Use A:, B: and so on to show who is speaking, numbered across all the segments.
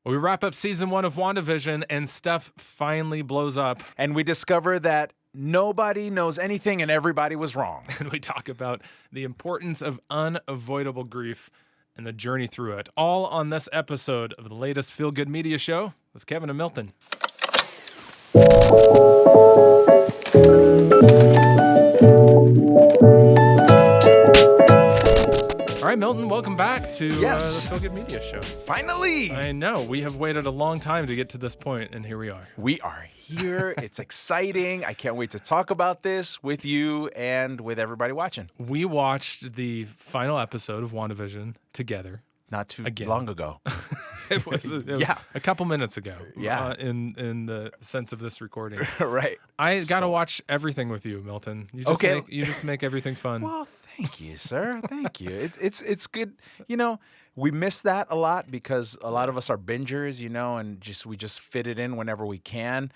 A: We wrap up season 1 of WandaVision, and stuff finally blows up.
B: And we discover that nobody knows anything and everybody was wrong.
A: And we talk about the importance of unavoidable grief and the journey through it. All on this episode of the latest Feel Good Media Show with Kevin and Milton. All right, Milton, welcome back to the Feel Good Media Show.
B: Finally!
A: I know. We have waited a long time to get to this point, and here we are.
B: We are here. It's exciting. I can't wait to talk about this with you and with everybody watching.
A: We watched the final episode of WandaVision together.
B: Not too long ago.
A: It was a couple minutes ago.
B: Yeah.
A: In the sense of this recording.
B: Right.
A: I got to watch everything with you, Milton. You just make everything fun.
B: Well, thank you, sir. Thank you. It's good. You know, we miss that a lot because a lot of us are bingers, and we just fit it in whenever we can.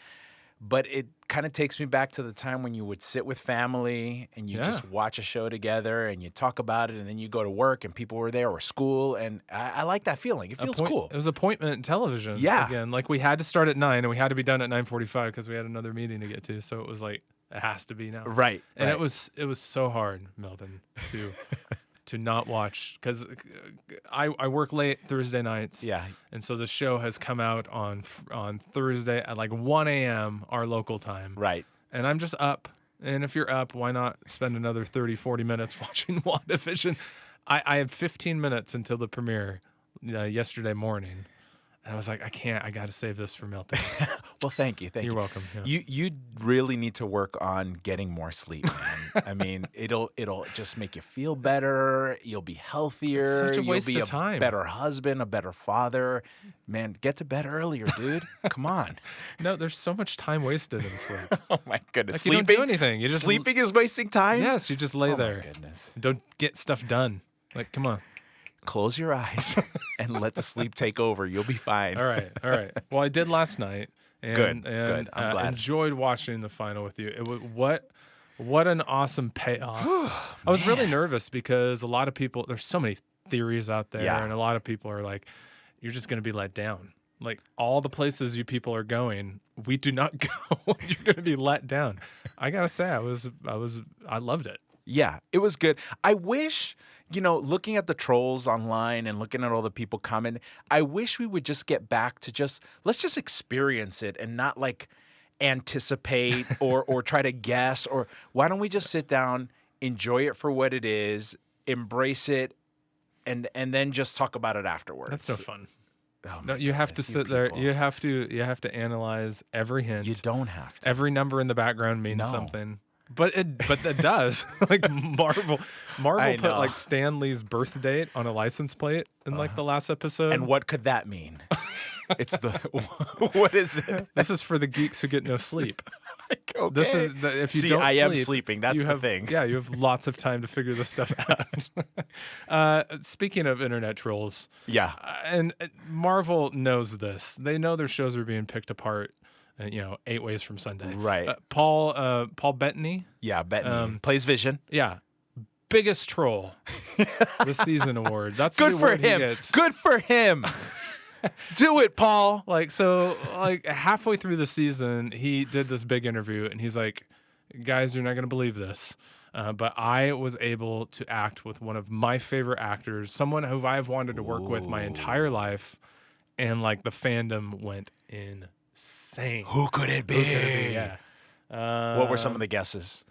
B: But it kind of takes me back to the time when you would sit with family and you just watch a show together and you talk about it, and then you go to work and people were there or school, and I like that feeling. It feels cool.
A: It was appointment television.
B: Yeah.
A: Again, like we had to start at 9 and we had to be done at 9:45 because we had another meeting to get to. So it was like, it has to be now.
B: Right.
A: And it was so hard, Milton, to not watch, because I work late Thursday nights.
B: Yeah.
A: And so the show has come out on Thursday at like 1 a.m. our local time.
B: Right.
A: And I'm just up. And if you're up, why not spend another 30, 40 minutes watching WandaVision? I have 15 minutes until the premiere yesterday morning. And I was like, I got to save this for Milton.
B: Well, thank you.
A: You're welcome. Yeah.
B: You really need to work on getting more sleep, man. I mean, it'll just make you feel better. You'll be healthier.
A: It's such a waste
B: You'll be
A: of time.
B: a better husband, a better father. Man, get to bed earlier, dude. Come on.
A: No, there's so much time wasted in sleep.
B: Oh my goodness.
A: Like, you don't do anything. You just
B: sleeping is wasting time?
A: Yes, you just lay there.
B: Oh my goodness.
A: Don't get stuff done. Like, come on.
B: Close your eyes and let the sleep take over. You'll be fine.
A: All right. Well, I did last night. And,
B: Good. I'm glad.
A: Enjoyed watching the final with you. It was what an awesome payoff. I was really nervous because a lot of people, there's so many theories out there, and a lot of people are like, you're just going to be let down. Like, all the places you people are going, we do not go. You're going to be let down. I got to say, I loved it.
B: Yeah, it was good. I wish, looking at the trolls online and looking at all the people commenting, I wish we would just get back to let's just experience it and not like anticipate or try to guess, or why don't we just sit down, enjoy it for what it is, embrace it, and then just talk about it afterwards.
A: That's no fun.
B: Oh
A: no, you have to sit there. You have to analyze every hint.
B: You don't have to.
A: Every number in the background means something. But it does. Like Marvel put like Stan Lee's birth date on a license plate in like the last episode.
B: And what could that mean? What is it?
A: This is for the geeks who get no sleep.
B: Okay.
A: This is if you don't
B: I
A: sleep,
B: am sleeping. That's the thing.
A: Yeah, you have lots of time to figure this stuff out. Speaking of internet trolls, and Marvel knows this. They know their shows are being picked apart. 8 Ways from Sunday.
B: Right.
A: Paul Bettany.
B: Yeah, Bettany plays Vision.
A: Yeah. Biggest troll. The season award. That's
B: good
A: the
B: for
A: award
B: him.
A: He gets.
B: Good for him. Do it, Paul.
A: Like halfway through the season, he did this big interview, and he's like, "Guys, you're not gonna believe this, but I was able to act with one of my favorite actors, someone who I've wanted to work with my entire life, and like the fandom went insane."
B: Who could it be?
A: Yeah.
B: What were some of the guesses?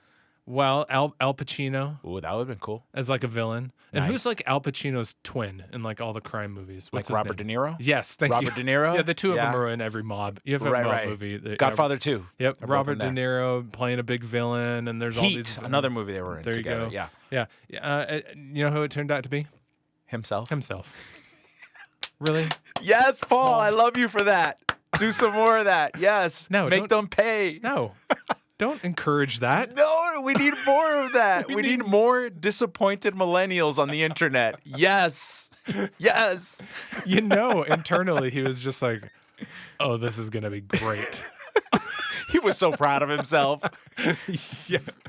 A: Well, Al Pacino.
B: Ooh, that would have been cool.
A: As like a villain. And who's like Al Pacino's twin in like all the crime movies? What's
B: like Robert De Niro?
A: Yes, thank you.
B: Robert De Niro?
A: Yeah, the two of them are in every mob. You have a mob movie.
B: Godfather 2.
A: Yep, Robert De Niro playing a big villain, and there's all these...
B: another movie they were in
A: there
B: together.
A: You go. Yeah. You know who it turned out to be?
B: Himself.
A: Really?
B: Yes, Paul, I love you for that. Do some more of that. Yes.
A: No,
B: make them pay.
A: No. Don't encourage that.
B: No, we need more of that. we need more disappointed millennials on the internet. Yes. Yes.
A: Internally, he was just like, oh, this is going to be great.
B: He was so proud of himself.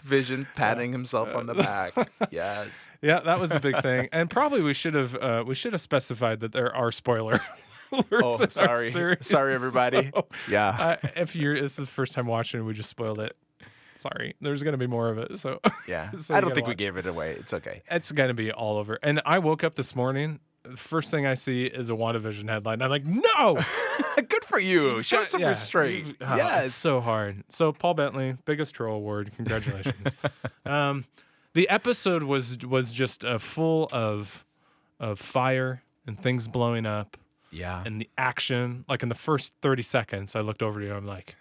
B: Vision patting himself on the back. Yes.
A: Yeah, that was a big thing. And probably we should have specified that there are spoiler spoilers. In our series,
B: sorry, everybody.
A: so,
B: Yeah,
A: if this is the first time watching, we just spoiled it. Sorry, there's gonna be more of it. So
B: yeah.
A: so
B: I
A: you
B: don't
A: gotta
B: think we
A: watch.
B: gave it away. It's okay.
A: It's gonna be all over. And I woke up this morning. The first thing I see is a WandaVision headline. I'm like, no.
B: Good for you. Show some
A: Yeah,
B: restraint.
A: It's
B: Yes.
A: so hard. So Paul Bentley, biggest troll award. Congratulations. The episode was just full of fire and things blowing up
B: Yeah.
A: and the action. Like in the first 30 seconds, I looked over to you. I'm like,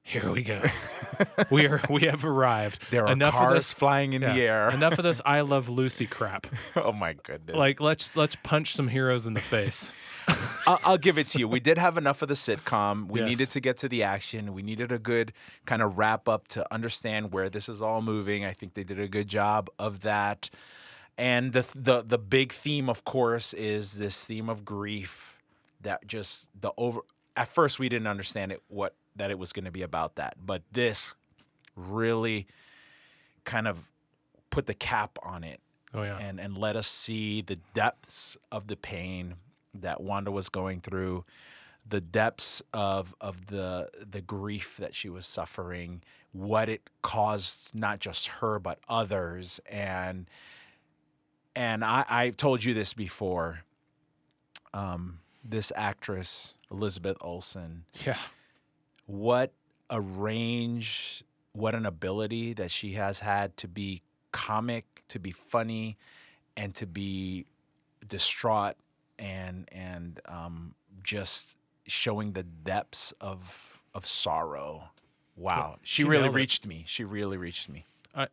A: here we go. we have arrived.
B: There are
A: enough
B: cars
A: of this,
B: flying in the air.
A: Enough of this I Love Lucy crap.
B: Oh my goodness.
A: Like let's punch some heroes in the face.
B: I'll give it to you. We did have enough of the sitcom. We
A: Yes.
B: needed to get to the action. We needed a good kind of wrap up to understand where this is all moving. I think they did a good job of that. And the big theme, of course, is this theme of grief. That just at first we didn't understand that it was going to be about that, but this really kind of put the cap on it.
A: Oh yeah.
B: And let us see the depths of the pain that Wanda was going through, the depths of the grief that she was suffering, what it caused not just her but others. And I told you this before. This actress, Elizabeth Olsen,
A: Yeah.
B: what a range, what an ability that she has had to be comic, to be funny, and to be distraught and just showing the depths of sorrow. Wow. She really
A: nailed it.
B: reached me. She really reached me.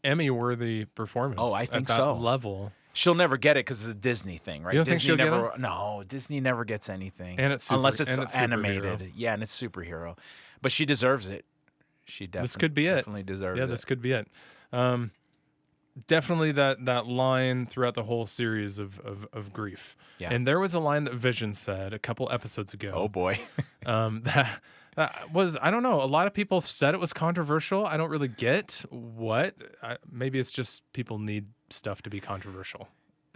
A: Emmy-worthy performance.
B: Oh, I think
A: at that
B: so.
A: level.
B: She'll never get it because it's a Disney thing, right?
A: You don't think
B: Disney
A: she'll get
B: never. No, Disney never gets anything,
A: And it's
B: unless it's
A: superhero.
B: animated. Yeah, and it's superhero, but she deserves it. She
A: This could be it.
B: definitely deserves
A: Yeah,
B: it.
A: this could be it. Definitely that line throughout the whole series of grief.
B: Yeah.
A: And there was a line that Vision said a couple episodes ago.
B: Oh boy.
A: That was, I don't know. A lot of people said it was controversial. I don't really get what. Maybe it's just people need stuff to be controversial.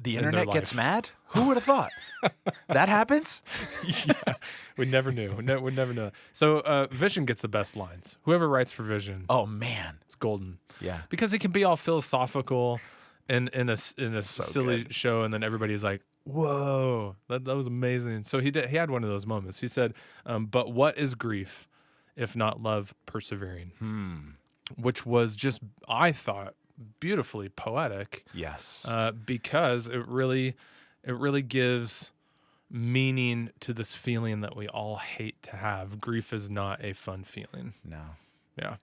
B: The
A: in their
B: internet gets
A: life.
B: mad? Who would have thought? That happens?
A: Yeah, we never knew. We never know. So Vision gets the best lines. Whoever writes for Vision,
B: Oh man.
A: it's golden.
B: Yeah.
A: Because it can be all philosophical in a silly
B: good.
A: show, and then everybody's like, "Whoa, that was amazing." So he had one of those moments. He said, "But what is grief, if not love persevering?" Which was just, I thought, beautifully poetic.
B: Yes.
A: Because it really gives meaning to this feeling that we all hate to have. Grief is not a fun feeling.
B: No.
A: Yeah.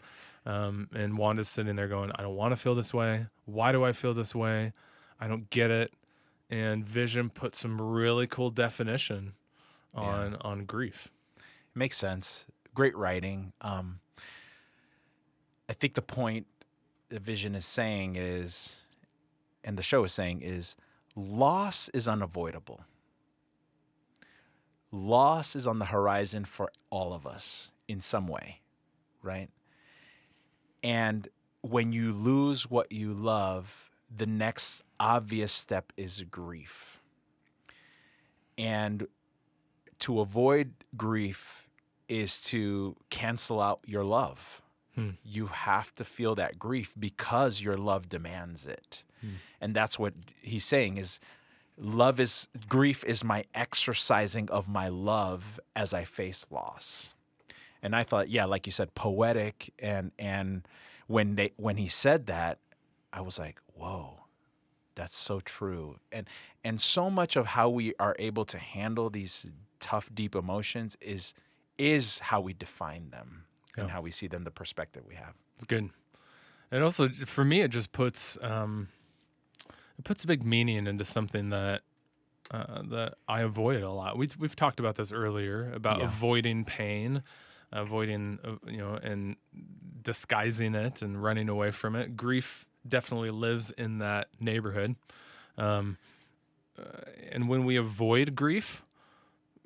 A: And Wanda's sitting there going, I don't want to feel this way. Why do I feel this way? I don't get it. And Vision put some really cool definition on grief.
B: Makes sense. Great writing. I think the point that Vision is saying is, and the show is saying, is loss is unavoidable. Loss is on the horizon for all of us in some way, right? And when you lose what you love, the next obvious step is grief. And to avoid grief is to cancel out your love. You have to feel that grief because your love demands it. And that's what he's saying is grief is my exercising of my love as I face loss. And I thought, yeah, like you said, poetic. And when he said that, I was like, whoa, that's so true. And so much of how we are able to handle these tough, deep emotions is how we define them. And how we see them, the perspective we have.
A: It's good. And also, for me, it just puts a big meaning into something that I avoid a lot. We've talked about this earlier about avoiding pain, and disguising it and running away from it. Grief definitely lives in that neighborhood. And when we avoid grief,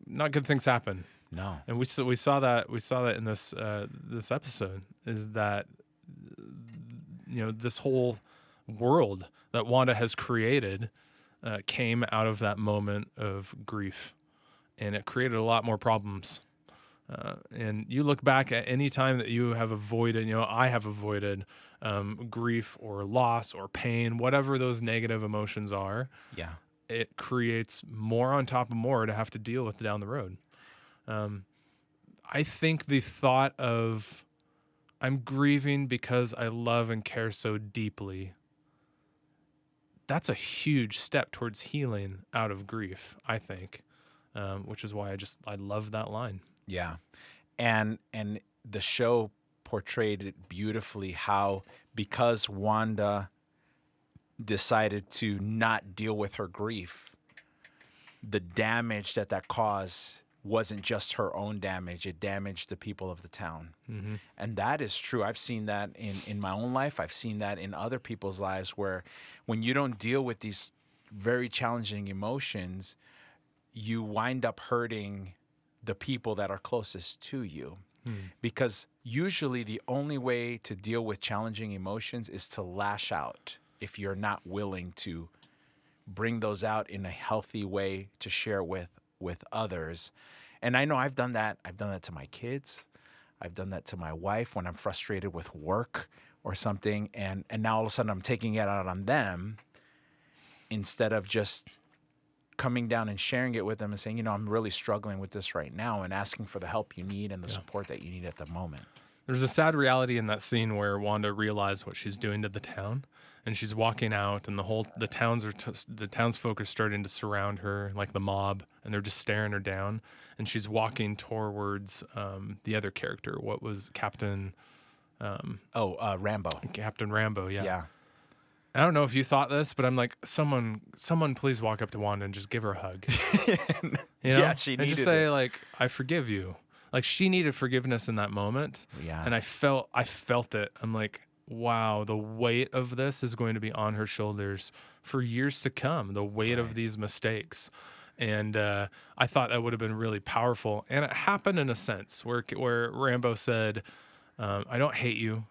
A: not good things happen.
B: No.
A: And we saw that in this episode, is that this whole world that Wanda has created came out of that moment of grief, and it created a lot more problems. And you look back at any time that you have avoided, I have avoided grief or loss or pain, whatever those negative emotions are.
B: Yeah.
A: It creates more on top of more to have to deal with down the road. I think the thought of I'm grieving because I love and care so deeply, that's a huge step towards healing out of grief, I think, which is why I love that line.
B: Yeah. And the show portrayed it beautifully how, because Wanda decided to not deal with her grief, the damage that caused wasn't just her own damage. It damaged the people of the town.
A: Mm-hmm.
B: And that is true. I've seen that in my own life. I've seen that in other people's lives, where when you don't deal with these very challenging emotions, you wind up hurting the people that are closest to you. Because usually the only way to deal with challenging emotions is to lash out if you're not willing to bring those out in a healthy way to share with others. And I know I've done that. I've done that to my kids. I've done that to my wife when I'm frustrated with work or something. And now all of a sudden I'm taking it out on them instead of just coming down and sharing it with them and saying, I'm really struggling with this right now, and asking for the help you need and the support that you need at the moment.
A: There's a sad reality in that scene where Wanda realized what she's doing to the town, and she's walking out, and the townsfolk are starting to surround her like the mob, and they're just staring her down. And she's walking towards the other character. What was Captain?
B: Rambo.
A: Captain Rambo. Yeah.
B: Yeah.
A: I don't know if you thought this, but I'm like, someone please walk up to Wanda and just give her a hug.
B: Yeah, she needed
A: and just say like, I forgive you. Like, she needed forgiveness in that moment.
B: Yeah.
A: And I felt it. I'm like, wow, the weight of this is going to be on her shoulders for years to come, the weight of these mistakes. And I thought that would have been really powerful. And it happened in a sense where Rambo said, I don't hate you,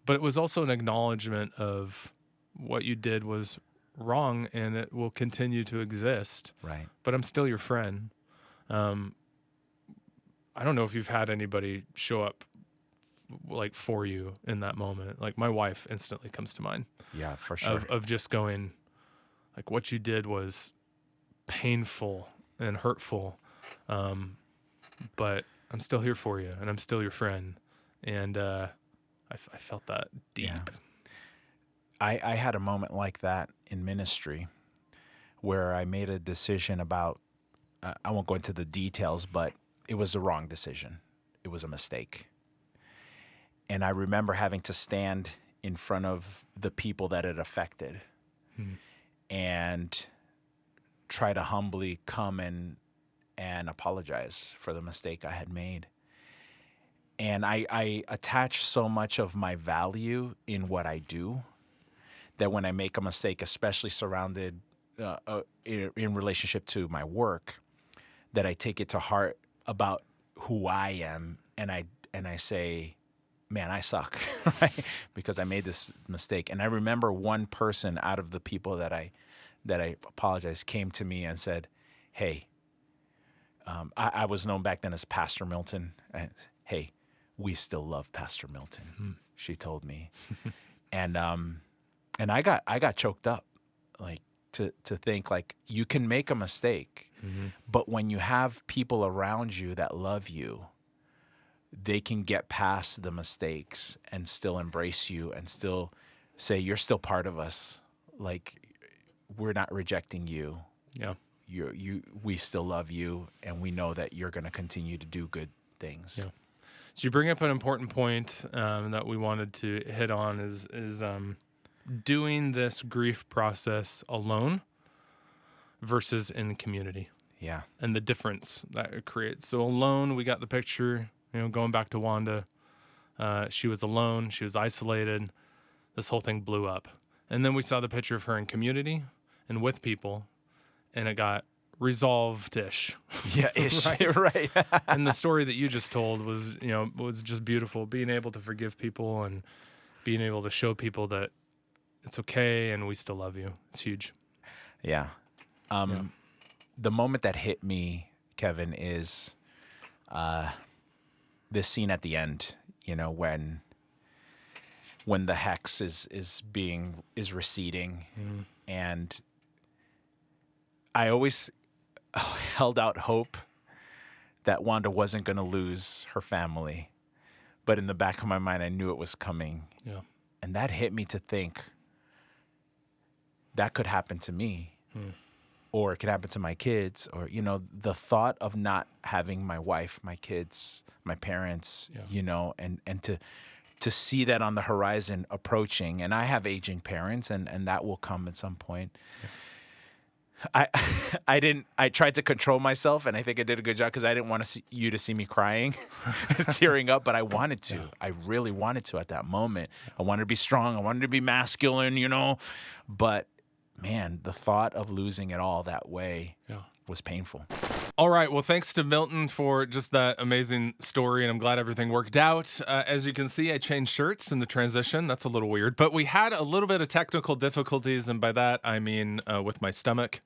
A: but it was also an acknowledgement of what you did was wrong and it will continue to exist.
B: Right.
A: But I'm still your friend. I don't know if you've had anybody show up like for you in that moment. Like, my wife instantly comes to mind.
B: Yeah, for sure.
A: Of just going, like, what you did was painful and hurtful, but I'm still here for you and I'm still your friend. And I felt that deep.
B: Yeah. I had a moment like that in ministry where I made a decision about, I won't go into the details, but it was the wrong decision. It was a mistake. And I remember having to stand in front of the people that it affected and try to humbly come and apologize for the mistake I had made. And I attach so much of my value in what I do that when I make a mistake, especially surrounded in relationship to my work, that I take it to heart about who I am, and I say, man, I suck, right? Because I made this mistake. And I remember one person out of the people that I apologized came to me and said, hey, I was known back then as Pastor Milton. Hey, we still love Pastor Milton, she told me. And I got choked up, like, to think, like, you can make a mistake, but when you have people around you that love you, they can get past the mistakes and still embrace you and still say, you're still part of us. Like, we're not rejecting you.
A: Yeah.
B: We still love you, and we know that you're going to continue to do good things.
A: Yeah. So you bring up an important point that we wanted to hit on is doing this grief process alone versus in community.
B: Yeah.
A: And the difference that it creates. So alone, we got the picture, going back to Wanda. She was alone. She was isolated. This whole thing blew up. And then we saw the picture of her in community and with people, and it got resolved-ish.
B: Yeah, ish. Right.
A: And the story that you just told was, was just beautiful. Being able to forgive people and being able to show people that it's okay and we still love you. It's huge.
B: Yeah. The moment that hit me, Kevin, is this scene at the end, when the hex is receding. And I always held out hope that Wanda wasn't going to lose her family. But in the back of my mind, I knew it was coming.
A: Yeah.
B: And that hit me to think that could happen to me. Or it could happen to my kids. Or, the thought of not having my wife, my kids, my parents, and to see that on the horizon approaching. And I have aging parents, and that will come at some point. Yeah. I tried to control myself, and I think I did a good job because I didn't want you to see me crying, tearing up, but I wanted to. Yeah. I really wanted to at that moment. I wanted to be strong. I wanted to be masculine, but man, the thought of losing it all that way was painful.
A: All right. Well, thanks to Milton for just that amazing story, and I'm glad everything worked out. As you can see, I changed shirts in the transition. That's a little weird, but we had a little bit of technical difficulties, and by that, I mean with my stomach.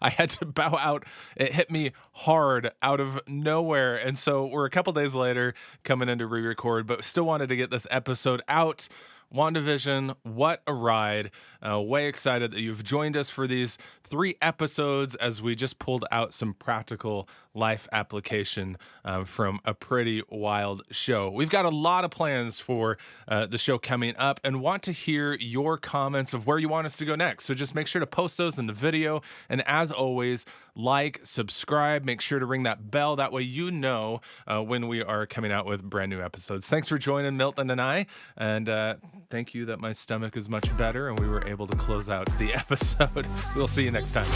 A: I had to bow out. It hit me hard out of nowhere, and so we're a couple days later coming in to re-record, but still wanted to get this episode out. WandaVision, what a ride. Way excited that you've joined us for these 3 episodes as we just pulled out some practical life application from a pretty wild show. We've got a lot of plans for the show coming up and want to hear your comments of where you want us to go next. So just make sure to post those in the video. And as always, like, subscribe, make sure to ring that bell. That way you know when we are coming out with brand new episodes. Thanks for joining Milton and I. And thank you that my stomach is much better and we were able to close out the episode. We'll see you next time.